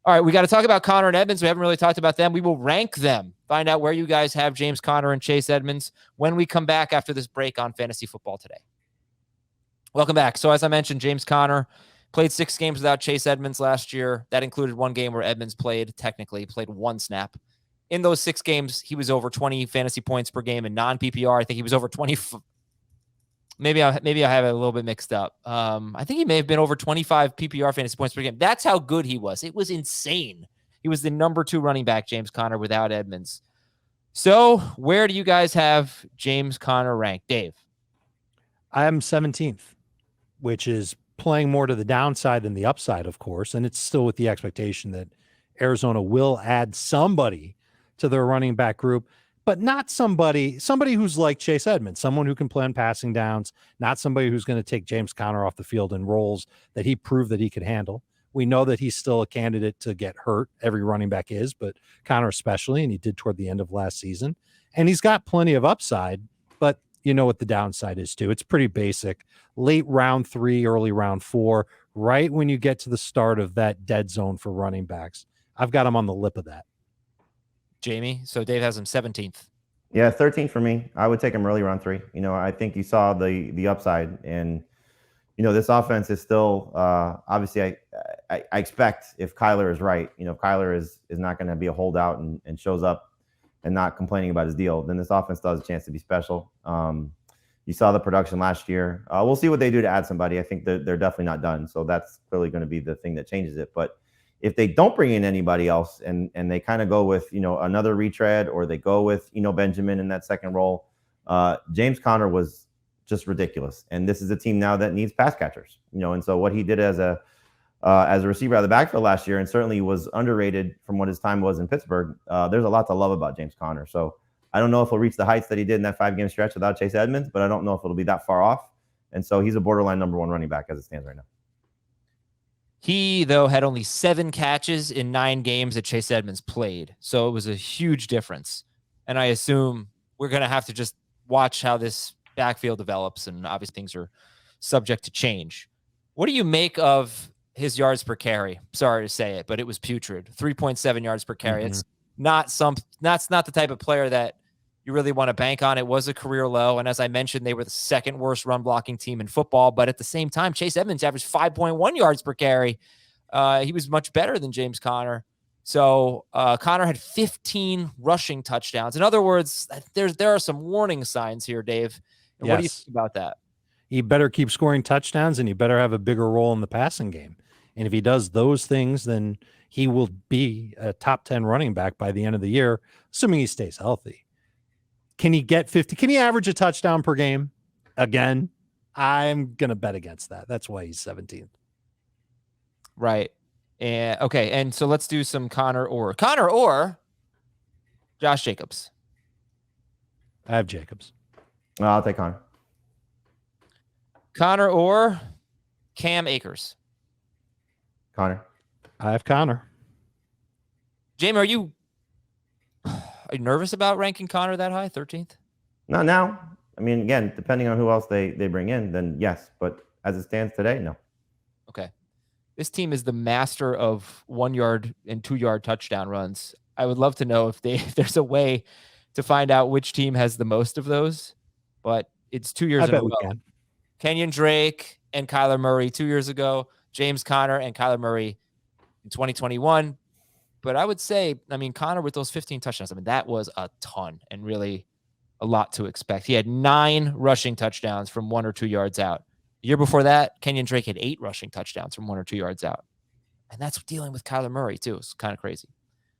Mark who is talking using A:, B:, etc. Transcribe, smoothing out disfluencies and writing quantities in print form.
A: All right, we got to talk about Connor and Edmonds. We haven't really talked about them. We will rank them, find out where you guys have James Conner and Chase Edmonds when we come back after this break on Fantasy Football Today. Welcome back. So as I mentioned, James Conner played 6 games without Chase Edmonds last year. That included 1 game where Edmonds played 1 snap. In those 6 games, he was over 20 fantasy points per game in non-PPR. I think he was over 20. Maybe I have it a little bit mixed up. I think he may have been over 25 PPR fantasy points per game. That's how good he was. It was insane. He was the number 2 running back, James Conner, without Edmonds. So where do you guys have James Conner ranked? Dave?
B: I am 17th, which is playing more to the downside than the upside, of course. And it's still with the expectation that Arizona will add somebody to their running back group, but not somebody who's like Chase Edmonds, someone who can play on passing downs, not somebody who's going to take James Conner off the field in roles that he proved that he could handle. We know that he's still a candidate to get hurt. Every running back is, but Conner especially, and he did toward the end of last season. And he's got plenty of upside, but you know what the downside is too. It's pretty basic. Late round 3, early round 4, right when you get to the start of that dead zone for running backs. I've got him on the lip of that.
A: Jamie, so Dave has him 17th.
C: Yeah, 13th for me. I would take him early round 3. I think you saw the upside, and this offense is still obviously. I expect if Kyler is right, if Kyler is not going to be a holdout and shows up and not complaining about his deal, then this offense still has a chance to be special. You saw the production last year. We'll see what they do to add somebody. I think that they're definitely not done, so that's clearly going to be the thing that changes it. But if they don't bring in anybody else and they kind of go with, another retread, or they go with, Benjamin in that second role, James Conner was just ridiculous. And this is a team now that needs pass catchers, and so what he did as a receiver out of the backfield last year, and certainly was underrated from what his time was in Pittsburgh. There's a lot to love about James Conner. So I don't know if he'll reach the heights that he did in that 5-game stretch without Chase Edmonds, but I don't know if it'll be that far off. And so he's a borderline number 1 running back as it stands right now.
A: He, though, had only 7 catches in 9 games that Chase Edmonds played. So it was a huge difference. And I assume we're going to have to just watch how this backfield develops. And obviously things are subject to change. What do you make of his yards per carry? Sorry to say it, but it was putrid. 3.7 yards per carry. Mm-hmm. That's not the type of player that you really want to bank on. It was a career low. And as I mentioned, they were the 2nd worst run blocking team in football. But at the same time, Chase Edmonds averaged 5.1 yards per carry. He was much better than James Conner. So Conner had 15 rushing touchdowns. In other words, there are some warning signs here, Dave. And What do you think about that?
B: He better keep scoring touchdowns, and he better have a bigger role in the passing game. And if he does those things, then he will be a top 10 running back by the end of the year, assuming he stays healthy. Can he get 50? Can he average a touchdown per game again? I'm going to bet against that. That's why he's 17th.
A: Right. And okay. And so let's do some Connor or Josh Jacobs.
B: I have Jacobs.
C: I'll take Connor.
A: Connor or Cam Akers.
C: Connor.
B: I have Connor.
A: Jamie, are you nervous about ranking Connor that high, 13th?
C: Not now. I mean, again, depending on who else they bring in, then yes. But as it stands today, no.
A: Okay. This team is the master of 1-yard and 2-yard touchdown runs. I would love to know if there's a way to find out which team has the most of those, but it's 2 years in a row. Kenyon Drake and Kyler Murray 2 years ago, James Conner and Kyler Murray in 2021. But I would say, Conner with those 15 touchdowns, that was a ton and really a lot to expect. He had 9 rushing touchdowns from 1 or 2 yards out. The year before that, Kenyon Drake had 8 rushing touchdowns from 1 or 2 yards out. And that's dealing with Kyler Murray, too. It's kind of crazy.